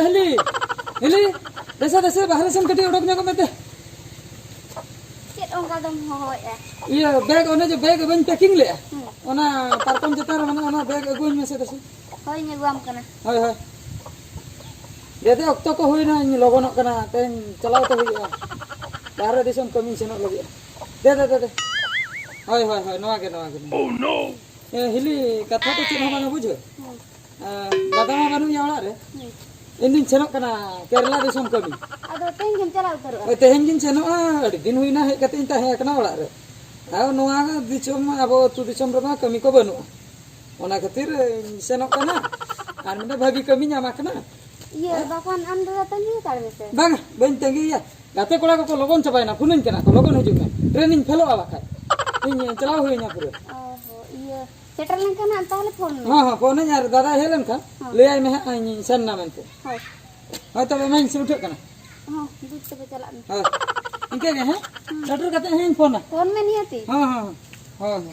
Heli, Heli, desa bahasa sem keti odok nyako mete. Cek ongkal dong hohoi ya. Iya, bag ona je bag ben packing le. Ona parkom jetar ona bag aguin mese desa. Hoi nyeguam kana. Hoi hoi. Jadi okto ko hoina ni logonok kana ten chalao to hoya. Bahara disam kami senok lagi. De. Hoi noa ke. Oh no. Heli katha to chin hama bujo. Dada ma banu ya ola re. Indin senok kana Kerala disam kami. Ado tengin chalao taru. Tehen jin senok adi din huina he kate inta he kana ola re. Aw noa disam abo tu disam rama kami ko banu. Ona khatir senok kana. Ar mende bhagi kami nyama kana. Iya, bahkan anda datang ni tar mese. Bang, ben tengi ya. Gate kola ko logon capaina punin kana ko logon hujung. Training fellow ala kai. Ini chalao hoinya pura. Oh, iya. Setter lang kana antale phone. हाँ phone यार दादा Helen का ले आई मैं आई सन ना मनते Hoi. हाँ तब मैं इनसे उठे करना Oh, dut te chalak ni. हाँ इनके क्या है डॉक्टर कहते हैं फोन ना Phone में नहीं आती. हाँ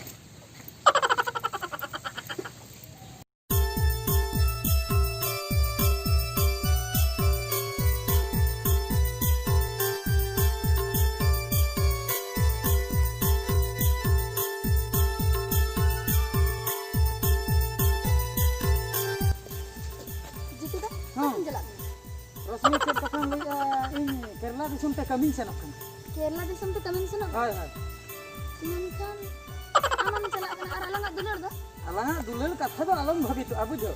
Jitu dah. हाँ Chalak ni. रश्मि के पकड़ ले इन केरला दिसम ते कमी से नकन Kerala disam tu kami senok. हाँ Menkan aman chalak kana ar alang dular dah. अलग दुलल कथा तो अलग भाभी तो अब जो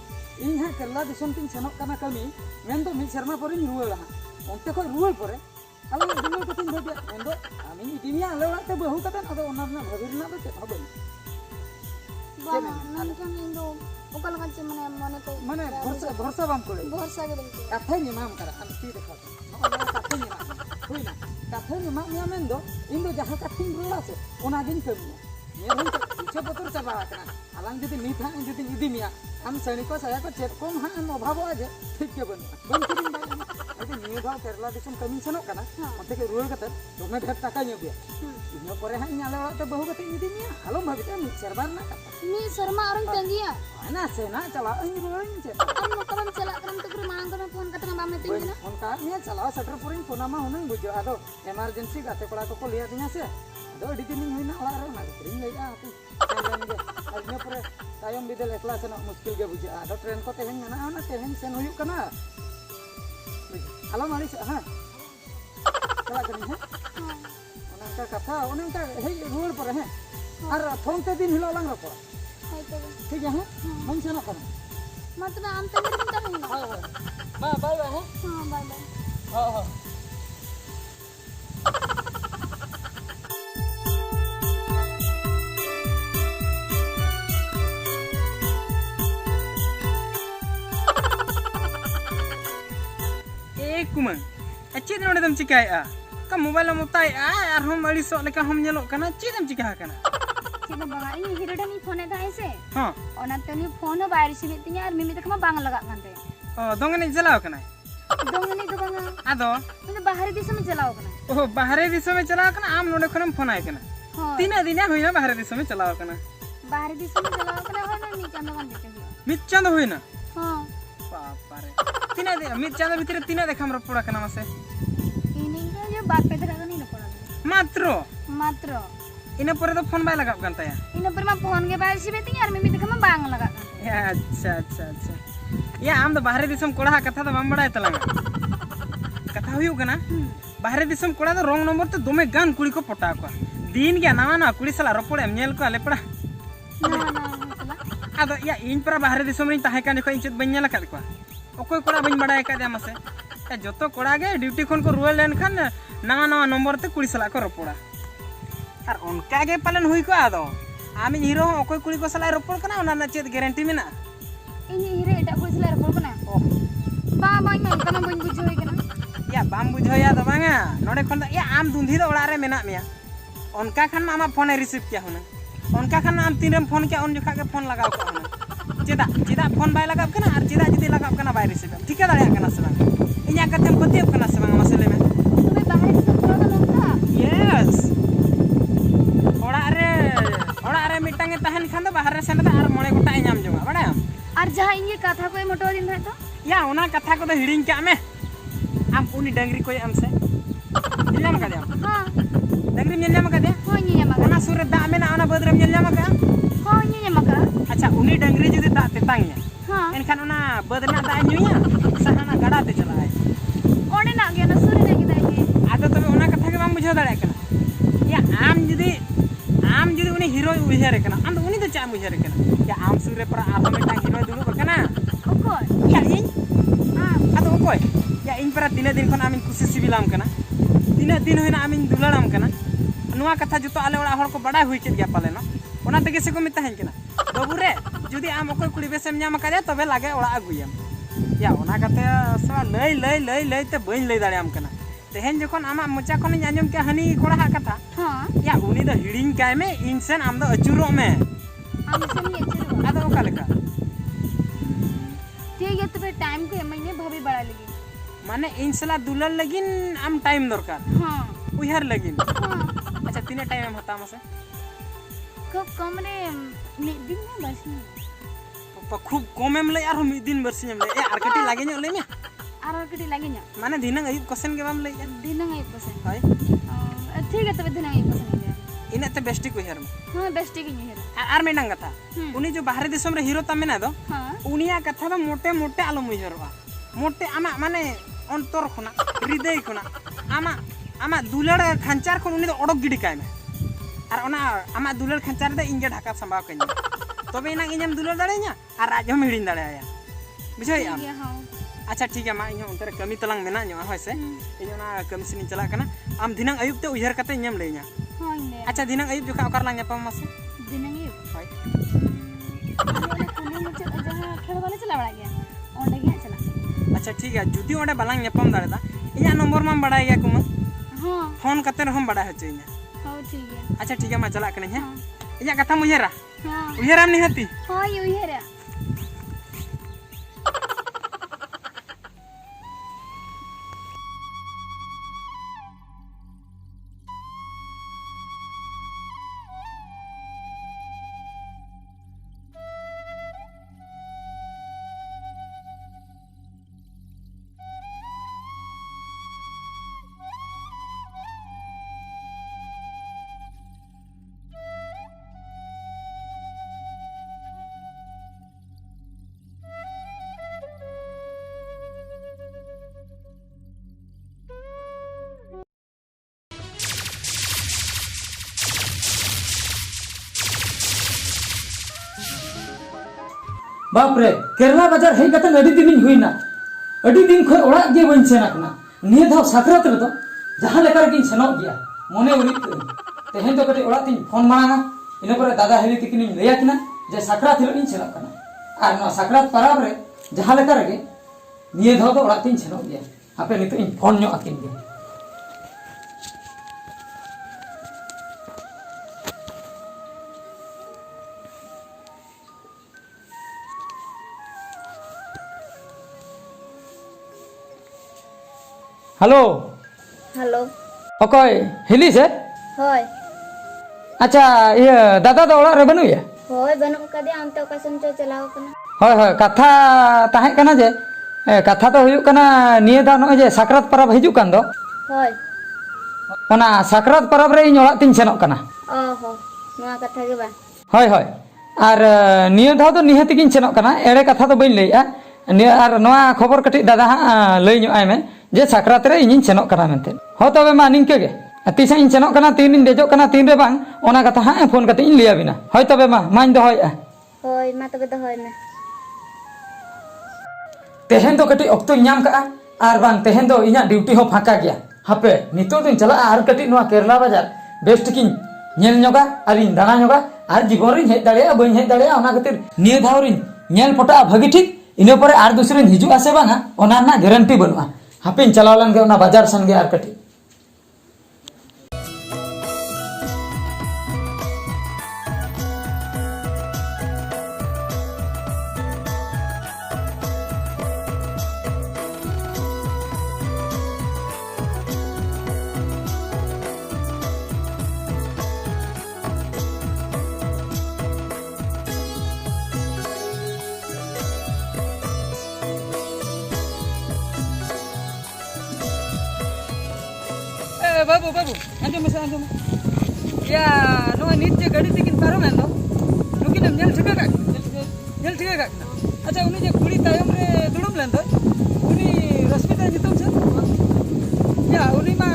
इन है केरला दिसम तीन सेनक कना कमी मेन तो मिल शर्मा पर रुवल हा उनते को रुवल पर अलग दुलल को तीन भाभी मेन तो आमी इदिमिया अलग ते बहु कतन अदो ओनर ना भाभी ना तो ते हबन Bah, menkan indo ukal ngace mane ko. माने भरोसा बाम कोले Borsa ge bengke. कथा नि माम करा हम ती देखा नोना कथा नि माम होइना कथा नि माम या मेन दो इन दो जहां कथिन रुला से ओना दिन कमी ये हम तो पीछे पतर चबा कना अलग जदि नीत हा जदि इदिमिया हम सैनिको साया को चेक कम हा हम अभाव आजे ठीक के बन किरिन बाय अदि निये भाव केरला दिसम कमी सेनो कना ओते के रुल कते दोमे ढेर टाका ᱧᱚᱜ ᱜᱮᱭᱟ ᱤᱱᱟᱹ ᱯᱚᱨᱮ ᱦᱟᱸᱜ ᱧᱟᱞᱮ ᱚᱲᱟᱜ ᱛᱮ ᱵᱟᱹᱦᱩ ᱠᱟᱛᱮ ᱤᱫᱤᱢᱤᱭᱟ ᱟᱞᱚᱢ ᱵᱷᱟᱵᱤᱛᱮ ᱢᱤᱫ ᱥᱮᱨᱢᱟ ᱨᱮᱱᱟᱜ ᱠᱟᱛᱷᱟ Ni serma orang tenggiya. ᱚᱱᱟ ᱥᱮᱱᱟ ᱪᱟᱞᱟᱜ ᱤᱧ ᱨᱩᱣᱟᱹᱲᱤᱧ ᱪᱮᱫ Am mo kaban chalak karam tu pura mang kana phone kata bam meting na. ᱚᱱᱠᱟ ᱱᱤᱭᱟᱹ ᱪᱟᱞᱟᱣ ᱥᱮᱴᱮᱨ ᱯᱚᱨᱮᱧ ᱯᱷᱳᱱᱟᱢᱟ ᱦᱩᱱᱟᱹᱝ ᱵᱩᱡᱷᱟᱹᱜᱼᱟ ᱟᱫᱚ ᱮᱢᱟᱨᱡᱮᱱᱥᱤ ᱜᱟᱛᱮ ᱠᱚᱲᱟ ᱠᱚᱠᱚ ᱞᱟᱹᱭ ᱟᱹᱫᱤᱧᱟ ᱥᱮ ᱟᱫᱚ ᱟᱹᱰᱤ ᱫᱤᱱᱤᱧ ᱦᱩᱭᱱᱟ ᱚᱲᱟᱜ ᱨᱮ ᱚᱱᱟ ᱠᱷᱟᱹᱛᱤᱨᱤᱧ ᱞᱟᱹᱭᱮᱜᱼᱟ ᱦᱟᱯᱮ ᱥᱮᱱ ᱞᱮᱱ ᱜᱮ ᱟᱨ ᱤᱱᱟᱹ ᱯᱚᱨᱮ ᱛᱟᱭᱚᱢ ᱵᱤᱫᱟᱹᱞ ᱮᱠᱞᱟ ᱥᱮᱱᱚᱜ ᱢᱩᱥᱠᱤᱞ ᱜᱮ ᱵᱩᱡᱷᱟᱹᱜᱼᱟ ᱟᱫᱚ ᱴᱨᱮᱱ ᱠᱚ ᱛᱮᱦᱮᱧ ᱢᱮᱱᱟᱜᱼᱟ ᱚᱱᱟ ᱛᱮᱦᱮᱧ ᱥᱮᱱ ᱦᱩᱭᱩᱜ ᱠᱟᱱᱟ ᱟᱞᱚᱢ ᱟᱹᱲᱤᱥᱚᱜᱼᱟ ᱦᱮᱸ ᱪᱟᱞᱟᱜ ᱠᱟᱹᱱᱟᱹᱧ ᱦᱮᱸ ᱚᱱᱮ ᱚᱱᱠᱟ ᱠᱟᱛᱷᱟ ᱚᱱᱮ ᱚᱱᱠᱟ ᱦᱮᱡ ᱨᱩᱣᱟᱹᱲ ᱯᱚᱨᱮ ᱦᱮᱸ ᱟᱨ ᱯᱷᱳᱱ ᱛᱮ ᱫᱤᱱ ᱦᱤᱞᱳᱜ ᱞᱟᱝ ᱨᱚᱯᱚᱲᱟ Hai to. ᱴᱷᱤᱠ ᱜᱮᱭᱟ ᱦᱮᱸ ᱵᱟᱹᱧ ᱥᱮᱱᱚᱜ ᱠᱟᱱᱟ Mat na am tengir minta ni. ᱦᱳᱭ ᱦᱳᱭ ᱢᱟ ᱵᱟᱭ ᱵᱟᱭ ᱦᱮᱸ Bye bye. ᱦᱳᱭ Kumang, cid node dam cikai a. Kamu mobile mo tai a ar hom ali sok leka hom nyelok kana cid dam cikah kana. Cina banga ini hero dan ini phone dah ese. Ha. Ona tani phone bayar sini tinya ar mimi takma bang lagak kante. Oh, dongan ni jalaw kana. Dong ini do banga. Ado. Ini bahari disam jalao kana. Oh, bahare disome me chalaw kana am node khonam phone ay kana. Ha. Tina dina hoina bahare disome chalaw kana. Bahari disam jalao kana hoy na ni chanda man dete hiyo. Mit chand hoina. Ha. Bapare. Tina de mit chand bhitere tina dekham ropoda kana mase. Ini ka je baat pe dhara ni na pora. Matro. Matro. Ina pore to phone bay lagap kan taya. Ini perma phone ke bayar sini tinya ar mimi takma bang lagak kante. Ya, acha. Ya am do bahare disam koda katha do bam badai talanga. Katha huyu kana. Bahare disam koda do wrong number te dome gan kuri ko pota ko. Din gya nawa kuri sala ropod em nyel ko ale pada. Na sala. Ado ya in para bahare disam rin tahe kan ko inchet ban nyel akat ko. Okoy koda ban badai ka dia mase. Ya joto koda ge duty khon ko ruwal len khan nawa number te kuri sala ko ropoda. Ar onka ge palen hui ko ado. Ami hero okoy kuri ko sala ropod kana ona na chet guarantee mena. Ini hero edak kuri sala report kana. Oh. Ba ba ini kana bun bujoi kana. Ya bam bujhoya do banga node khon ya am dundhi do ora re mena meya onka khan ma ama phone receive kya huna onka khan am tinrem phone kya on jokha ke phone lagaw ko huna cheda phone bay lagab kana ar cheda jidi lagab kana bay receive thika dare kana se bang inya katem khotib kana se bang masale me Tumi bahari disam pura longka. yes ora re mitang e tahen khan do bahar re sen da ar mone gota e nyam jonga badayam और जहाँ ये कथा को मोटो दिन है तो या ओना कथा को तो हिड़िंग का में आम उनी डंगरी को हमसे नेलम का दे हाँ डंगरी नेलम का दे हाँ ये मका ओना सुर दा में ना ओना बदरम नेलम का हाँ ये मका अच्छा उनी डंगरी जुदी दा तेतांगिया हाँ एनखान ओना बदना दा न्यूया सहाना गड़ा ते चला है ओने ना गया ना सूर्य ने किदा के आदो तबे ओना कथा के बाम बुझाव दाड़े कना या आम जुदी उनी हीरो उइहर कना आम उनी तो चा उइहर कना या आम सुरे पर आरो मेटा हीरो दुलु कना ओकोय या इन हाँ आदो ओकोय या इन पर दिन दिन खन आमिन कुसी सिबिलाम कना दिन होइना आमिन दुलाड़ाम कना नुआ कथा जुतो आले ओड़ा हर को बड़ा हुई के गया पाले न ओना तके से को मिता हन कना बाबू रे जुदी आम ओकोय कुड़ी बेसम न्याम करे तबे लागे ओड़ा अगुयम या ओना कथे सवा लई ते बइन लई दाड़ाम कना तेहन जखन आमा मोचा खन आंजम के हनी कोड़ा कथा हाँ या उनी दो हिड़िंग काय में इनसेन आम दो अचुरो में आम से नहीं अच्छे आदो ओका लेका ठीक है तो फिर टाइम को महीने भाभी बड़ा लगी माने इनसला दुलर लगिन आम टाइम दरकार हाँ उइहर लगिन हाँ अच्छा तीने टाइम में होता मसे कब कमरे दिन में बस नहीं खूब कम एम लई आरो मिद दिन बरसी एम लई ए आर कटी लागे ᱧᱚᱜ लई में और कटी लगे ना माने दिनंग अयुब कसन के बाम लई दिन नहीं पसंद होय ठीक है तो दिन नहीं पसंद है इने ते बेस्टी को हेर में हाँ बेस्ट की नहीं है आर मेडंग कथा उनी जो बाहर दिसम रे हीरो तमेना दो हाँ उनिया कथा दो मोटे मोटे आलो मुइहरवा मोटे आमा माने अंतर खना हृदय खना आमा दुलड़ खंचार खन उनी दो ओडक गिडी काय में आर ओना आमा दुलड़ खंचार दे इंगे ढाका संभाव कन्या तबे इना इñam दुलड़ दाड़ेया आर राज हम हिड़िन दाड़ेया बुझाई आम हाँ अच्छा ठीक है मा इन उनतर कमी तलांग मेना ᱧᱚᱜ होय से इन ओना कमी सिनी चला कना आम दिनंग अयुब ते उइहर कते ᱧᱮᱢ लईया हाँ इन्हें अच्छा दिनंग अयुब जोखा ओकर लांग ᱧᱟᱯᱟᱢ मासे दिन नहीं होय कुली मुझे जहाँ खेल वाले चला बड़ा गया और लगे चला अच्छा ठीक है जुदी ओडे बालांग ᱧᱟᱯᱟᱢ दाड़ेदा इया नंबर मा बड़ाय गया कुमा हाँ फोन कते हम बड़ा होचइना हाँ ठीक है अच्छा ठीक है मा चला कने है इया कथा मुइहरा हाँ उइहराम निहती हाँ ये है रे बाप रे केरला बाजार हेज कतन अडी दिन हुईना अडी दिन खय ओड़ा गे बन सेनाकना निये धाव साकरात रे तो जहां लेकर गिन सेनोक गया मोने उरी तेहेन तो कटे ओड़ा तिन फोन मांगा इने पर दादा हेली तिकिन लैया किना जे साकरात हिलो इन सेनोक कना आर नो साकरात पराब रे जहां लेकर गे निये धाव तो ओड़ा तिन सेनोक गया आपे नितो इन फोन ᱧᱚᱜ आकिन गे हेलो हेलो ओकय हिली से होय अच्छा ये दादा तो ओड़ा रे बनुया होय बनु कदे अंत का संचो चलाओ कना होय होय कथा ताहे कना जे कथा तो हुयुक कना निये दा न जे साकरात परब हिजु कान दो होय ओना साकरात परब रे इन ओड़ा तिन सेनोक कना ओहो नवा कथा के बा होय होय आर निये धाव तो निहति किन सेनोक कना एड़े कथा तो बइन लैया निये आर नवा खबर कटि दादा हा लई ᱧᱚᱜ आय में जे साकरात रे इनिन सेनोक कना मेनते हो तबे मा निंके गे तीसा इन सेनोक कना तीन दिन देजोक कना तीन रे बांग ओना कथा हा फोन कते इन लिया बिना होय तबे माइन दो होय होय मा तबे दो होय में तेहन तो कटी ऑक्तो ᱧᱟᱢ का आर बांग तेहन दो इना ड्यूटी हो फाका गया हापे नितो दिन चला आर कटी नवा केरला बाजार बेस्ट किन ñel ñoga आरिन दाना ñoगा आर जीवन रिन हेज दाड़े बइन हेज दाड़े ओना खातिर निये धाव रिन ñel पटा भागी ठीक इने परे आर दूसरे हिजु आसे बांगा ओना ना गारंटी बनुआ हापिन चलावलन गे ओना बाजार सन गे आर कटी babu anjum masa anjum ya no nit je gadi tikin parongan do nukin am nyel thiga gak acha uni je kuri tayom re dudum len do uni rasmita nitum se ya uni ma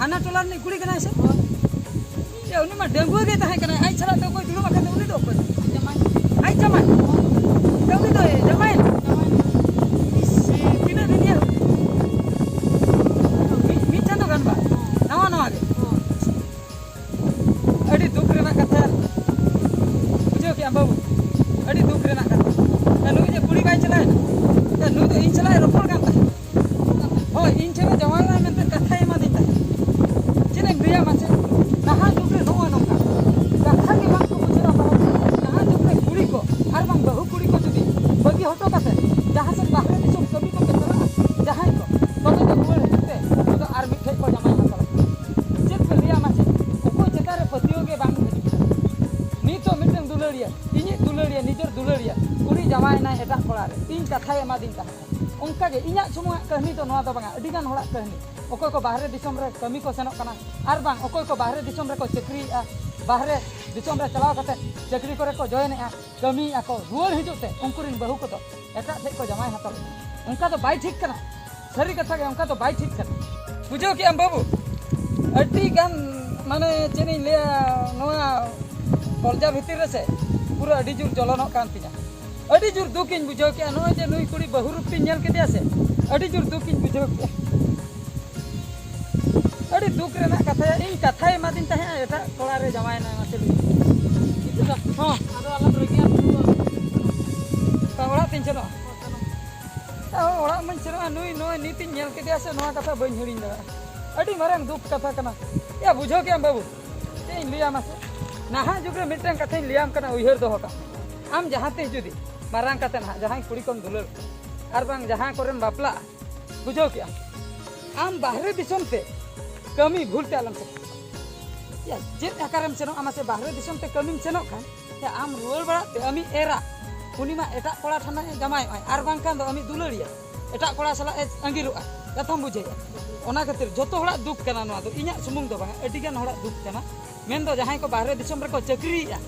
hana tolar ni kuri kana se ya uni ma dengu ge tahe kana ai chara to koi dudum akate uni do ko jamai ai jamai ya uni do jamai tina dunia mi chando kan ba nawa ge adi duk rena katha bujho ki am babu adi duk rena katha ya nui je kuri bai chalai ya nui to in chalai ropor kan tahe hoi in chara jawai na mente katha ema din tahe chene biya mache naha duk re no nongka katha ge bang ko bujho ba naha duk re kuri ko ar bang bahu kuri ko jodi bagi hoto kate jahan se bahre disum kami ko ketara jahan ko tobe to ruwar hete to ar mithe ko jamai hatala jet ko liya mache ko jetare patiyo ge bang ni to miteng dulariya inyi dulariya nijor dulariya kuri jamai na eta kola re tin katha ema din tahe onka ge inya semua kahni to noa do banga adi gan horak kahni okoy ko bahre disum re kami ko senok kana ar bang okoy ko bahre disum re ko chakri bahre disum re chalaw kate chakri kore ko join a kami ako ruwar hijute te onkurin bahu ko to eta thek ko jamai hatal onka to bai thik kana sari katha ge onka to bai thik kana bujho ki am babu adi gan mane cheni le noa kolja bhitir re se pura adi jur jolonok kan tinya adi jur dukin bujho ki no je nui kuri bahu rupi nyel ke dia se adi jur dukin bujho ki adi duk rena katha ya in katha ema din tahe eta kola re jamai na mase itu dah ado alam regian ta ora tin chalo ta ora man chalo nui no nitin nyel ke dia se no katha bain hiring da adi marang duk katha kana ya bujho ki am babu in liya mase naha jugre mitang katha liam kana uihar doho ka am jahan te judi marang kata nah jahan kuri kom dulur ar bang jahan korem bapla bujho ki am bahre disum te kami bhul te alam se ya jet akaram senok amase bahre disum te kami senok kan ya am ruwar bara te ami era uni ma eta kola thana jamai ar bang kan do ami duluriya eta kola sala angiru katham bujhe ona khatir joto horak duk kana no do inya sumung do bang adi gan horak duk kana men do jahan ko bahre disum re ko chakri ya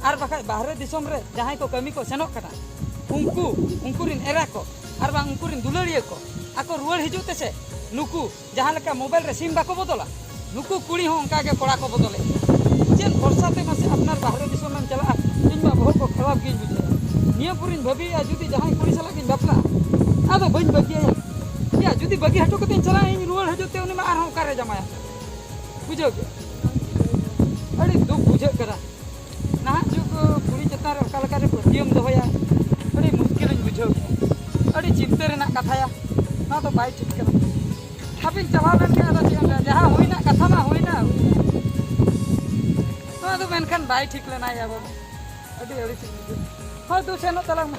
ar bakai bahre disum re jahan ko kami ko senok kana unkurin era ko ar bang unkurin duluriya ko ako ruwar hijute se nuku jahan leka mobile re sim bako bodola nuku kuri ho onka ge kola ko bodole jen borsa te mase apnar bahre disum men chala इन मा बहुत को खराब गिन बुझे निया पुरिन भबी या जुदी जहां कुड़ी सला गिन बपला आदो बइन बगिया या जुदी बगी हटो कते चला इन रुवल हजोते उनी मा आर हम करे जमाया बुझो के अड़ी दुख बुझे करा ना जुग कुड़ी चतार काला करे प्रतियम दोया अड़ी मुश्किल बुझो अड़ी चिंता रेना कथा या ना तो बाई ठीक करा हापिन चला लेन के आदा जहां होइना कथा मा होइना तो आदो मेनखान बाई ठीक लेना या बाबू अड़ी अड़ी ठीक हो तू सेनो तलांग